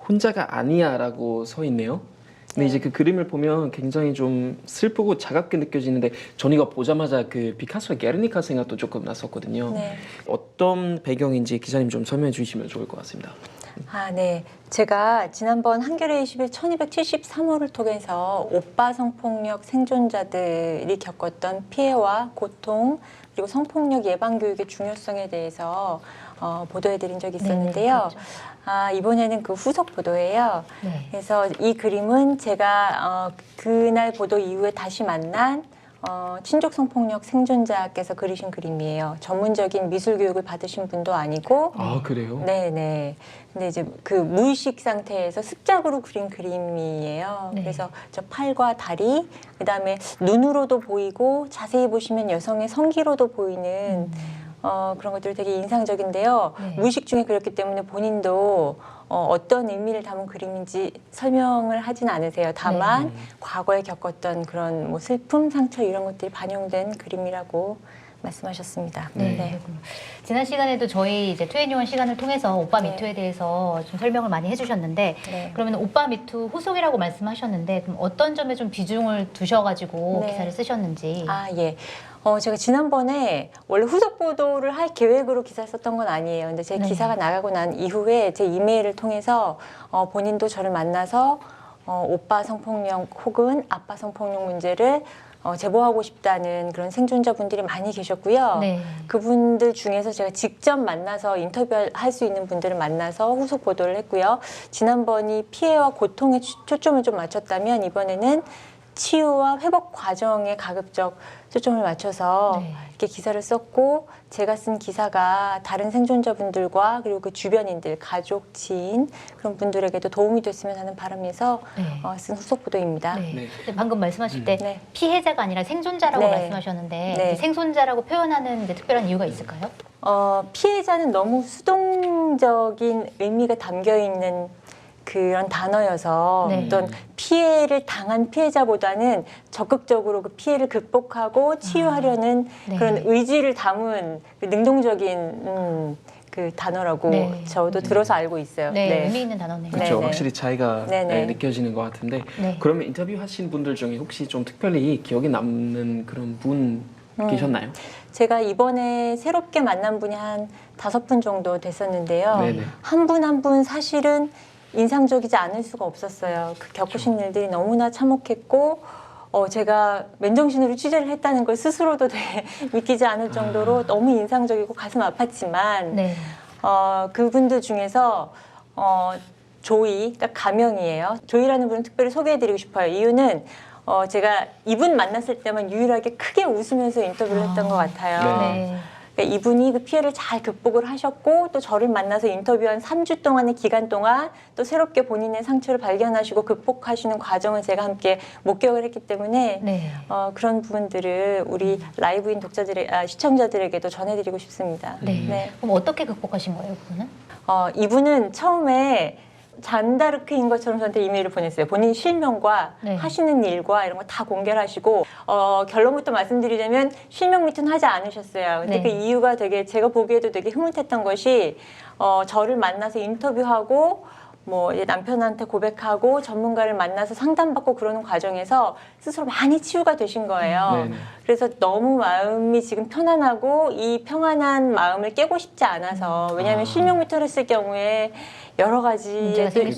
혼자가 아니야라고 써 있네요. 근데 네. 이제 그 그림을 보면 굉장히 좀 슬프고 차갑게 느껴지는데 전 이거 보자마자 그 피카소의 게르니카 생각도 조금 났었거든요. 네. 어떤 배경인지 기자님 좀 설명해 주시면 좋을 것 같습니다. 아, 네. 제가 지난번 한겨레 21 1273호를 통해서 오빠 성폭력 생존자들이 겪었던 피해와 고통 그리고 성폭력 예방 교육의 중요성에 대해서 보도해드린 적이 있었는데요. 그렇죠. 아, 이번에는 그 후속 보도예요. 네. 그래서 이 그림은 제가 그날 보도 이후에 다시 만난 친족 성폭력 생존자께서 그리신 그림이에요. 전문적인 미술 교육을 받으신 분도 아니고. 아 그래요? 네네. 근데 이제 그 무의식 상태에서 습작으로 그린 그림이에요. 네. 그래서 저 팔과 다리, 그 다음에 눈으로도 보이고 자세히 보시면 여성의 성기로도 보이는 그런 것들이 되게 인상적인데요. 네. 무의식 중에 그렸기 때문에 본인도 어떤 의미를 담은 그림인지 설명을 하진 않으세요. 다만 과거에 겪었던 그런 뭐 슬픔, 상처 이런 것들이 반영된 그림이라고 말씀하셨습니다. 네. 지난 시간에도 저희 이제 투애니원 시간을 통해서 오빠 네. 미투에 대해서 좀 설명을 많이 해주셨는데 네. 그러면 오빠 미투 후속이라고 말씀하셨는데 그럼 어떤 점에 좀 비중을 두셔가지고 네. 기사를 쓰셨는지. 아, 예. 제가 지난번에 원래 후속 보도를 할 계획으로 기사를 썼던 건 아니에요. 근데 제 네. 기사가 나가고 난 이후에 제 이메일을 통해서 본인도 저를 만나서 오빠 성폭력 혹은 아빠 성폭력 문제를 제보하고 싶다는 그런 생존자분들이 많이 계셨고요. 네. 그분들 중에서 제가 직접 만나서 인터뷰할 수 있는 분들을 만나서 후속 보도를 했고요. 지난번이 피해와 고통에 초점을 좀 맞췄다면 이번에는 치유와 회복 과정에 가급적 초점을 맞춰서 네. 이렇게 기사를 썼고 제가 쓴 기사가 다른 생존자분들과 그리고 그 주변인들, 가족, 지인 그런 분들에게도 도움이 됐으면 하는 바람에서 네. 쓴 후속 보도입니다. 네. 네. 근데 방금 말씀하실 때 네. 피해자가 아니라 생존자라고 네. 말씀하셨는데 네. 이제 생존자라고 표현하는 이제 특별한 이유가 있을까요? 피해자는 너무 수동적인 의미가 담겨 있는 그런 단어여서 네. 어떤 피해를 당한 피해자보다는 적극적으로 그 피해를 극복하고 치유하려는 네. 그런 의지를 담은 그 능동적인 그 단어라고 네. 저도 들어서 알고 있어요. 네. 의미 있는 단어네요. 그렇죠. 네네. 확실히 차이가 네네. 느껴지는 것 같은데 네. 그러면 인터뷰하신 분들 중에 혹시 좀 특별히 기억에 남는 그런 분 계셨나요? 제가 이번에 새롭게 만난 분이 한 5분 정도 됐었는데요. 네네. 한 분 한 분 사실은 인상적이지 않을 수가 없었어요. 그 겪으신 일들이 너무나 참혹했고 제가 맨정신으로 취재를 했다는 걸 스스로도 되게 믿기지 않을 정도로 너무 인상적이고 가슴 아팠지만 네. 그분들 중에서 조이, 그러니까 가명이에요. 조이라는 분을 특별히 소개해드리고 싶어요. 이유는 제가 이분 만났을 때만 유일하게 크게 웃으면서 인터뷰를 했던 것 같아요. 네. 그러니까 이분이 그 피해를 잘 극복을 하셨고 또 저를 만나서 인터뷰한 3주 동안의 기간 동안 또 새롭게 본인의 상처를 발견하시고 극복하시는 과정을 제가 함께 목격을 했기 때문에 네. 그런 부분들을 우리 라이브인 시청자들에게도 전해드리고 싶습니다. 네. 그럼 어떻게 극복하신 거예요, 그분은? 이분은 처음에 잔다르크인 것처럼 저한테 이메일을 보냈어요. 본인 실명과 네. 하시는 일과 이런 거 다 공개를 하시고 결론부터 말씀드리자면 실명 미투는 하지 않으셨어요. 근데 네. 그 이유가 되게 제가 보기에도 되게 흐뭇했던 것이 저를 만나서 인터뷰하고 뭐 이제 남편한테 고백하고 전문가를 만나서 상담받고 그러는 과정에서 스스로 많이 치유가 되신 거예요. 네네. 그래서 너무 마음이 지금 편안하고 이 평안한 마음을 깨고 싶지 않아서 왜냐하면 실명 미투를 했을 경우에 여러 가지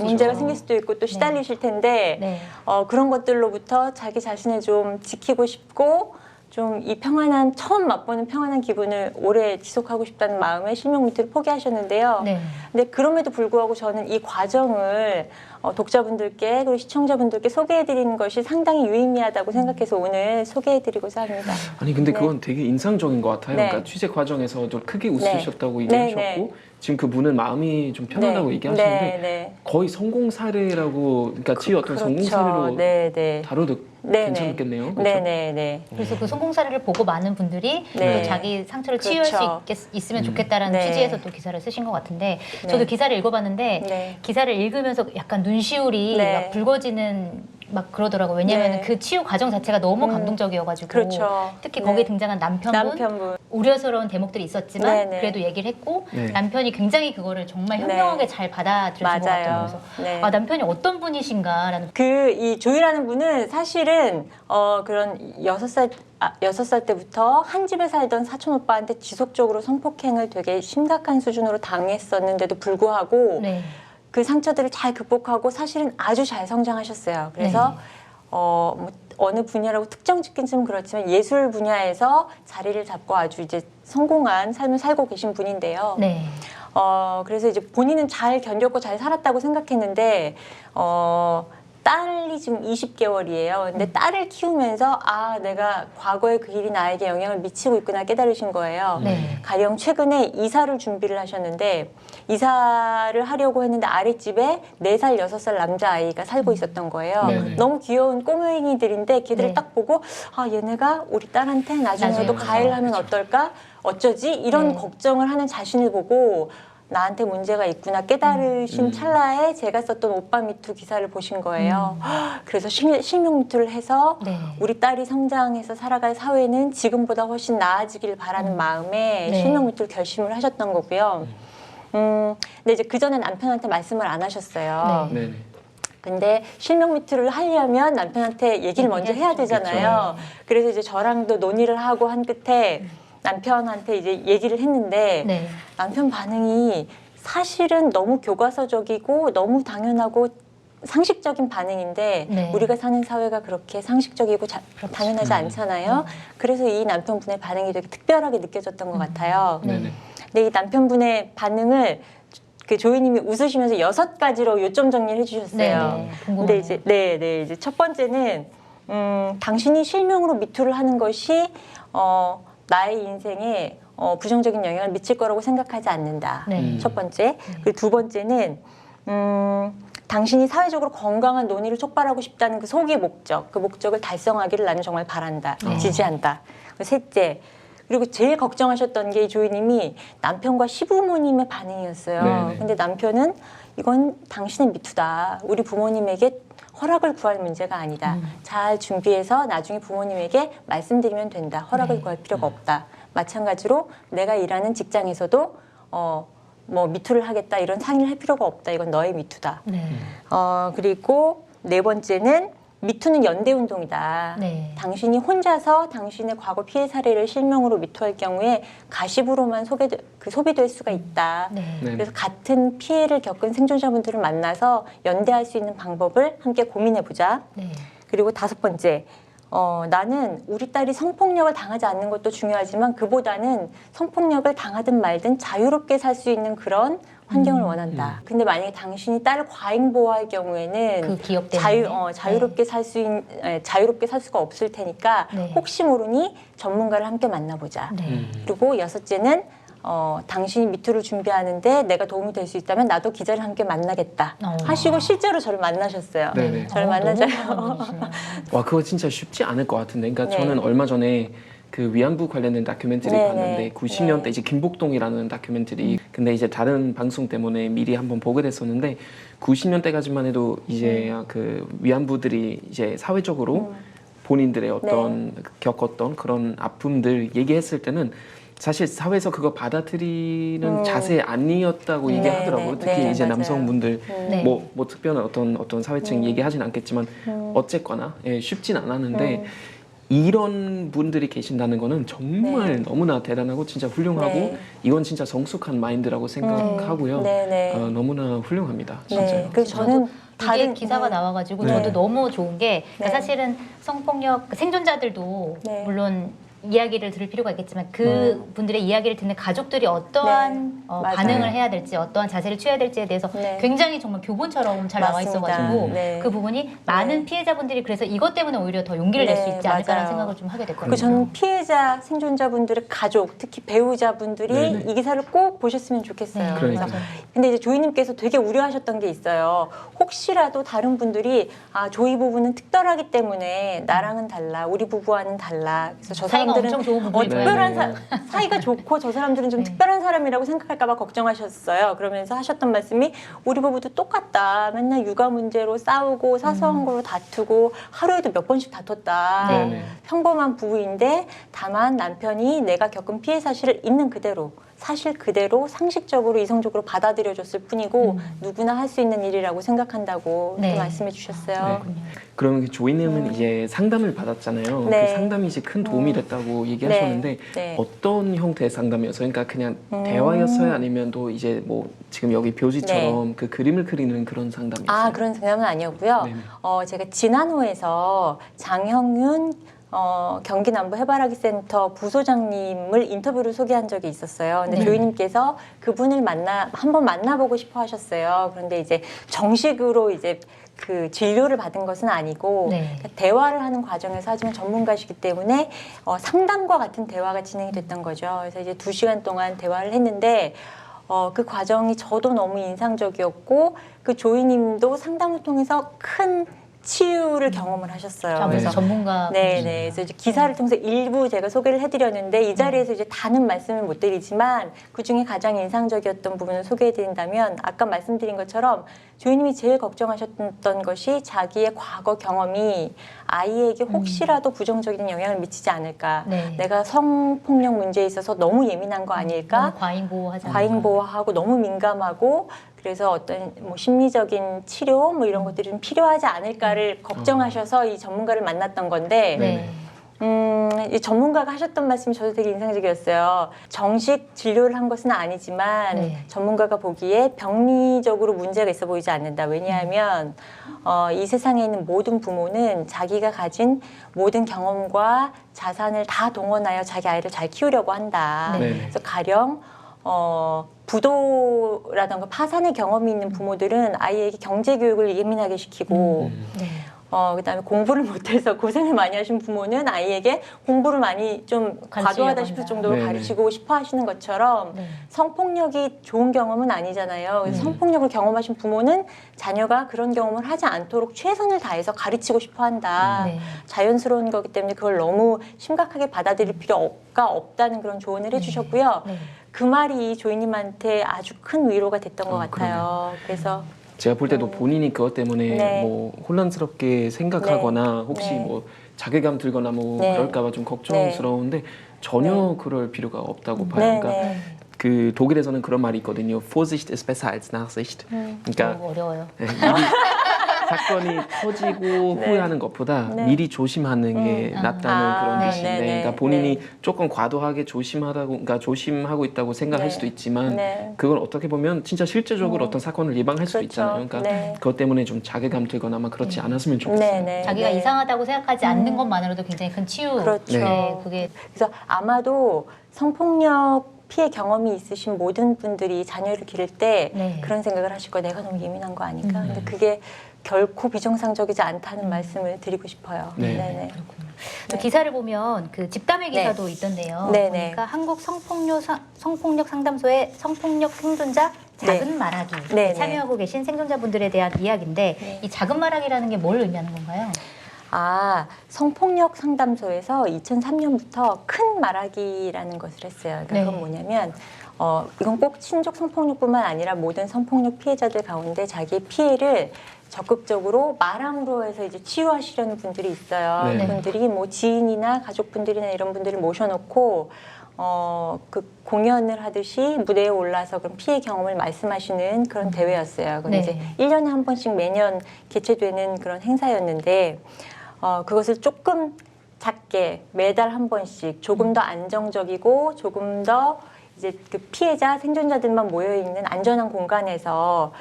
문제가 생길 수도 있고 또 시달리실 텐데 네. 그런 것들로부터 자기 자신을 좀 지키고 싶고 좀 이 평안한 처음 맛보는 평안한 기분을 오래 지속하고 싶다는 마음에 실명 미투를 포기하셨는데요. 네. 근데 그럼에도 불구하고 저는 이 과정을 독자분들께 그리고 시청자분들께 소개해드리는 것이 상당히 유의미하다고 생각해서 오늘 소개해드리고자 합니다. 아니 근데 네. 그건 되게 인상적인 것 같아요. 네. 그러니까 취재 과정에서도 크게 네. 웃으셨다고 네, 얘기하셨고 네. 지금 그분은 마음이 좀 편하다고 얘기하시는데 네, 네. 거의 성공 사례라고 그러니까 치유 어떤 성공 그렇죠. 사례로 네, 네. 다뤄도 네, 괜찮겠네요. 그렇죠? 네, 네, 네. 그래서 그 성공 사례를 보고 많은 분들이 네. 또 자기 상처를 그렇죠. 치유할 수 있으면 좋겠다라는 네. 취지에서 또 기사를 쓰신 것 같은데 네. 저도 기사를 읽어봤는데 네. 기사를 읽으면서 약간 눈시울이 네. 막 붉어지는 막 그러더라고요. 왜냐하면 네. 그 치유 과정 자체가 너무 감동적이어가지고 그렇죠. 특히 네. 거기에 등장한 남편분 우려스러운 대목들이 있었지만 네네. 그래도 얘기를 했고 네. 남편이 굉장히 그거를 정말 현명하게 잘 받아들여준 것 같아요. 맞아요. 그래서 네. 아, 남편이 어떤 분이신가라는 이 조이라는 분은 사실은 그런 6살 때부터 한 집에 살던 사촌 오빠한테 지속적으로 성폭행을 되게 심각한 수준으로 당했었는데도 불구하고 네. 그 상처들을 잘 극복하고 사실은 아주 잘 성장하셨어요. 그래서 네. 뭐 어느 분야라고 특정 짓긴 좀 그렇지만 예술 분야에서 자리를 잡고 아주 이제 성공한 삶을 살고 계신 분인데요. 네. 그래서 이제 본인은 잘 견뎠고 잘 살았다고 생각했는데, 딸이 지금 20개월이에요. 근데 딸을 키우면서, 내가 과거의 그 일이 나에게 영향을 미치고 있구나 깨달으신 거예요. 네. 가령 최근에 이사를 준비를 하셨는데, 이사를 하려고 했는데 아랫집에 4살, 6살 남자아이가 살고 있었던 거예요. 네네. 너무 귀여운 꼬맹이들인데 걔들을 네. 딱 보고, 얘네가 우리 딸한테 나중에도 나중에 가해를 하면 그렇죠. 어떨까? 어쩌지? 이런 네. 걱정을 하는 자신을 보고 나한테 문제가 있구나 깨달으신 찰나에 제가 썼던 오빠 미투 기사를 보신 거예요. 그래서 실명 미투를 해서 네. 우리 딸이 성장해서 살아갈 사회는 지금보다 훨씬 나아지길 바라는 마음에 네. 실명 미투를 결심을 하셨던 거고요. 근데 이제 그 전에 남편한테 말씀을 안 하셨어요. 네. 네네. 근데 실명 미투를 하려면 남편한테 얘기를 먼저 해야 되잖아요. 그래서 이제 저랑도 논의를 하고 한 끝에 남편한테 이제 얘기를 했는데 네. 남편 반응이 사실은 너무 교과서적이고 너무 당연하고 상식적인 반응인데 네. 우리가 사는 사회가 그렇게 상식적이고 당연하지 않잖아요. 그래서 이 남편분의 반응이 되게 특별하게 느껴졌던 것 같아요. 네네. 근데 이 남편분의 반응을 그 조이님이 웃으시면서 6가지로 요점 정리를 해주셨어요. 네. 근데 이제 이제 첫 번째는 당신이 실명으로 미투를 하는 것이 나의 인생에 부정적인 영향을 미칠 거라고 생각하지 않는다. 네. 첫 번째. 그리고 두 번째는 당신이 사회적으로 건강한 논의를 촉발하고 싶다는 그 속의 목적, 그 목적을 달성하기를 나는 정말 바란다. 지지한다. 그리고 셋째. 그리고 제일 걱정하셨던 게 이 조이님이 남편과 시부모님의 반응이었어요. 네네. 근데 남편은 이건 당신의 미투다. 우리 부모님에게 허락을 구할 문제가 아니다. 잘 준비해서 나중에 부모님에게 말씀드리면 된다. 허락을 구할 필요가 없다. 마찬가지로 내가 일하는 직장에서도 뭐 미투를 하겠다 이런 상의를 할 필요가 없다. 이건 너의 미투다. 네. 그리고 네 번째는 미투는 연대운동이다. 네. 당신이 혼자서 당신의 과거 피해 사례를 실명으로 미투할 경우에 가십으로만 소비될 수가 있다. 네. 네. 그래서 같은 피해를 겪은 생존자분들을 만나서 연대할 수 있는 방법을 함께 고민해보자. 네. 그리고 다섯 번째, 나는 우리 딸이 성폭력을 당하지 않는 것도 중요하지만 그보다는 성폭력을 당하든 말든 자유롭게 살 수 있는 그런 환경을 원한다. 근데 만약에 당신이 딸을 과잉 보호할 경우에는 그 기억 때문에 자유롭게 자유롭게 살 수가 없을 테니까 네. 혹시 모르니 전문가를 함께 만나보자. 네. 그리고 여섯째는 당신이 미투를 준비하는데 내가 도움이 될 수 있다면 나도 기자를 함께 만나겠다 하시고 실제로 저를 만나셨어요. 네네. 저를 너무 만나자요. 훌륭한 분이시네요. 와, 그거 진짜 쉽지 않을 것 같은데. 그러니까 네. 저는 얼마 전에 그 위안부 관련된 다큐멘터리 네네. 봤는데 90년대 이제 김복동이라는 다큐멘터리. 근데 이제 다른 방송 때문에 미리 한번 보게 됐었는데 90년대까지만 해도 이제 그 위안부들이 이제 사회적으로 본인들의 어떤 겪었던 그런 아픔들 얘기했을 때는 사실 사회에서 그거 받아들이는 자세 아니었다고 얘기하더라고요. 특히 네, 이제 맞아요. 남성분들 네. 뭐 특별한 어떤 사회층 얘기하진 않겠지만 어쨌거나 쉽진 않았는데 이런 분들이 계신다는 거는 정말 너무나 대단하고 진짜 훌륭하고 네. 이건 진짜 성숙한 마인드라고 생각하고요. 네. 너무나 훌륭합니다. 네. 진짜요. 그래서 저는 이게 기사가 나와가지고 네. 저도 너무 좋은 게 그러니까 네. 사실은 성폭력 생존자들도 네. 물론 이야기를 들을 필요가 있겠지만 그 분들의 이야기를 듣는 가족들이 어떠한 맞아요. 반응을 해야 될지 어떠한 자세를 취해야 될지에 대해서 네. 굉장히 정말 교본처럼 잘 나와 맞습니다. 있어가지고 네. 그 부분이 많은 피해자분들이 그래서 이것 때문에 오히려 더 용기를 낼 수 있지 않을까라는 생각을 좀 하게 됐거든요. 저는 피해자 생존자분들의 가족, 특히 배우자분들이 네네. 이 기사를 꼭 보셨으면 좋겠어요. 네, 그러니까요. 맞아요. 근데 이제 조이님께서 되게 우려하셨던 게 있어요. 혹시라도 다른 분들이 조이 부부는 특별하기 때문에 나랑은 달라, 우리 부부와는 달라. 그래서 저 사이가 사람들은 엄청 좋은 부분인 거예요. 특별한 사이가 좋고 저 사람들은 좀 특별한 사람이라고 생각할까 봐 걱정하셨어요. 그러면서 하셨던 말씀이 우리 부부도 똑같다. 맨날 육아 문제로 싸우고 사소한 걸로 다투고 하루에도 몇 번씩 다퉜다. 네네. 평범한 부부인데 다만 남편이 내가 겪은 피해 사실을 있는 그대로 사실 그대로 상식적으로 이성적으로 받아들여줬을 뿐이고 누구나 할 수 있는 일이라고 생각한다고 네. 또 말씀해 주셨어요. 네. 그러면 그 조이님은 이제 상담을 받았잖아요. 네. 그 상담이 이제 큰 도움이 됐다고 얘기하셨는데 네. 어떤 형태의 상담이었어요? 그러니까 그냥 대화였어요? 아니면 또 이제 뭐 지금 여기 표지처럼 그 그림을 그리는 그런 상담이었어요? 아, 그런 상담은 아니었고요. 네네. 제가 진안호에서 장형윤 경기 남부 해바라기 센터 부소장님을 인터뷰로 소개한 적이 있었어요. 근데 네. 조이님께서 그분을 한번 만나보고 싶어 하셨어요. 그런데 이제 정식으로 이제 그 진료를 받은 것은 아니고 네. 그러니까 대화를 하는 과정에서 하지만 전문가시기 때문에 상담과 같은 대화가 진행이 됐던 거죠. 그래서 이제 2시간 동안 대화를 했는데 그 과정이 저도 너무 인상적이었고 그 조이님도 상담을 통해서 큰 치유를 경험을 하셨어요. 아무래도 네. 전문가. 네네. 그래서 이제 기사를 통해서 일부 제가 소개를 해드렸는데 이 자리에서 이제 다는 말씀을 못 드리지만 그 중에 가장 인상적이었던 부분을 소개해드린다면 아까 말씀드린 것처럼 조이님이 제일 걱정하셨던 것이 자기의 과거 경험이 아이에게 혹시라도 부정적인 영향을 미치지 않을까. 네. 내가 성폭력 문제에 있어서 너무 예민한 거 아닐까. 너무 과잉보호하지 않나. 과잉보호하고 너무 민감하고 그래서 어떤 뭐 심리적인 치료 뭐 이런 것들이 좀 필요하지 않을까를 걱정하셔서 이 전문가를 만났던 건데 네. 이 전문가가 하셨던 말씀이 저도 되게 인상적이었어요. 정식 진료를 한 것은 아니지만 네. 전문가가 보기에 병리적으로 문제가 있어 보이지 않는다. 왜냐하면 이 세상에 있는 모든 부모는 자기가 가진 모든 경험과 자산을 다 동원하여 자기 아이를 잘 키우려고 한다. 네. 그래서 가령 부도라던가 파산의 경험이 있는 부모들은 아이에게 경제 교육을 예민하게 시키고 네. 그다음에 공부를 못해서 고생을 많이 하신 부모는 아이에게 공부를 많이 좀 과도하다 싶을 한다. 정도로 네네. 가르치고 싶어 하시는 것처럼 네. 성폭력이 좋은 경험은 아니잖아요. 그래서 성폭력을 경험하신 부모는 자녀가 그런 경험을 하지 않도록 최선을 다해서 가르치고 싶어 한다. 네. 자연스러운 거기 때문에 그걸 너무 심각하게 받아들일 필요가 없다는 그런 조언을 해주셨고요. 네. 그 말이 조이님한테 아주 큰 위로가 됐던 것 아, 같아요. 그래서 제가 볼 때도 본인이 그것 때문에 네. 뭐 혼란스럽게 생각하거나 혹시 네. 뭐 자괴감 들거나 뭐 네. 그럴까봐 좀 걱정스러운데 전혀 그럴 필요가 없다고 봐요. 네, 그러니까 네. 그 독일에서는 그런 말이 있거든요. Vorsicht ist besser als Nachsicht. 그러니까 너무 어려워요. 네, 사건이 터지고 후회하는 것보다 네. 미리 조심하는 게 낫다는 그런 네, 뜻인데, 네, 네, 그러니까 본인이 네. 조금 과도하게 그러니까 조심하고 있다고 생각할 네. 수도 있지만 네. 그걸 어떻게 보면 진짜 실제적으로 어떤 사건을 예방할 수도 그렇죠. 있잖아요. 그러니까 네. 그것 때문에 좀 자괴감 들거나 막 그렇지 않았으면 좋겠어요. 네, 네. 자기가 네. 이상하다고 생각하지 않는 것만으로도 굉장히 큰 치유. 그렇죠. 네, 그게 그래서 아마도 성폭력 피해 경험이 있으신 모든 분들이 자녀를 기를 때 네. 그런 생각을 하실 거예요. 내가 너무 예민한 거 아닐까? 근데 그게 결코 비정상적이지 않다는 말씀을 드리고 싶어요. 네. 네네. 또 기사를 보면 그 집담회 기사도 있던데요. 네, 보니까 한국 성폭력 상담소의 성폭력 생존자 작은 말하기 네, 참여하고 계신 생존자분들에 대한 이야기인데 네. 이 작은 말하기라는 게 뭘 의미하는 건가요? 성폭력 상담소에서 2003년부터 큰 말하기라는 것을 했어요. 그러니까 네. 그건 뭐냐면 이건 꼭 친족 성폭력뿐만 아니라 모든 성폭력 피해자들 가운데 자기의 피해를 적극적으로 말함으로 해서 이제 치유하시려는 분들이 있어요. 네. 그분들이 뭐 지인이나 가족분들이나 이런 분들을 모셔놓고 그 공연을 하듯이 무대에 올라서 그런 피해 경험을 말씀하시는 그런 대회였어요. 그건 네. 이제 1년에 한 번씩 매년 개최되는 그런 행사였는데 그것을 조금 작게 매달 한 번씩 조금 더 안정적이고 조금 더 이제 그 피해자 생존자들만 모여 있는 안전한 공간에서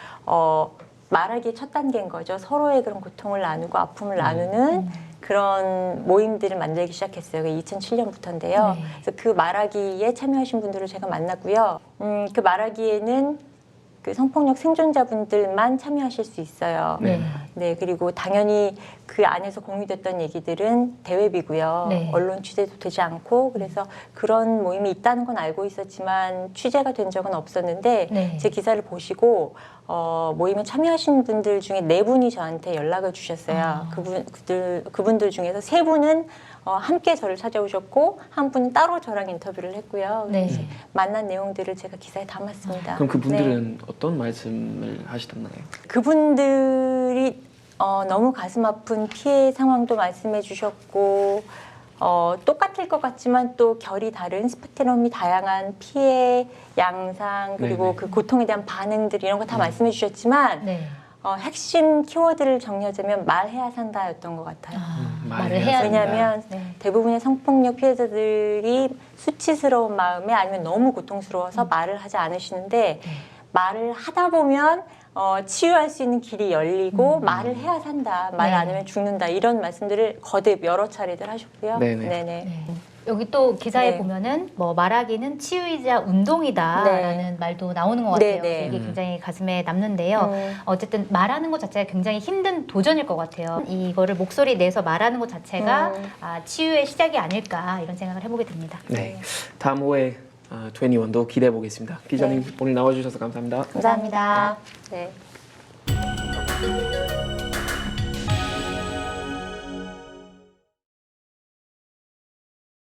말하기의 첫 단계인 거죠. 서로의 그런 고통을 나누고 아픔을 나누는 그런 모임들을 만들기 시작했어요. 2007년부터인데요. 네. 그래서 그 말하기에 참여하신 분들을 제가 만났고요. 그 말하기에는 그 성폭력 생존자분들만 참여하실 수 있어요. 네. 네, 그리고 당연히 그 안에서 공유됐던 얘기들은 대외비고요. 네. 언론 취재도 되지 않고 그래서 그런 모임이 있다는 건 알고 있었지만 취재가 된 적은 없었는데 네. 제 기사를 보시고 모임에 참여하신 분들 중에 4분이 저한테 연락을 주셨어요. 그분들 중에서 3분은 함께 저를 찾아오셨고 한 분은 따로 저랑 인터뷰를 했고요. 네. 그래서 만난 내용들을 제가 기사에 담았습니다. 그럼 네. 그분들은 어떤 말씀을 하시던가요? 그분들이 너무 가슴 아픈 피해 상황도 말씀해 주셨고 똑같을 것 같지만 또 결이 다른 스펙트럼이 다양한 피해 양상 그리고 네네. 그 고통에 대한 반응들 이런 거 다 말씀해 주셨지만 네. 핵심 키워드를 정리하자면 말해야 산다였던 것 같아요. 말을 해야 된다. 왜냐하면 네. 대부분의 성폭력 피해자들이 수치스러운 마음에 아니면 너무 고통스러워서 말을 하지 않으시는데 말을 하다 보면 치유할 수 있는 길이 열리고 말을 해야 산다, 말 안 네. 하면 죽는다 이런 말씀들을 거듭 여러 차례들 하셨고요. 네네. 네네. 여기 또 기사에 네. 보면은 뭐 말하기는 치유이자 운동이다라는 네. 말도 나오는 것 같아요. 네. 이게 굉장히 가슴에 남는데요. 어쨌든 말하는 것 자체가 굉장히 힘든 도전일 것 같아요. 이거를 목소리 내서 말하는 것 자체가 치유의 시작이 아닐까 이런 생각을 해보게 됩니다. 네. 다음 5회 21도 기대해 보겠습니다. 기자님 오늘 나와주셔서 감사합니다. 감사합니다. 네.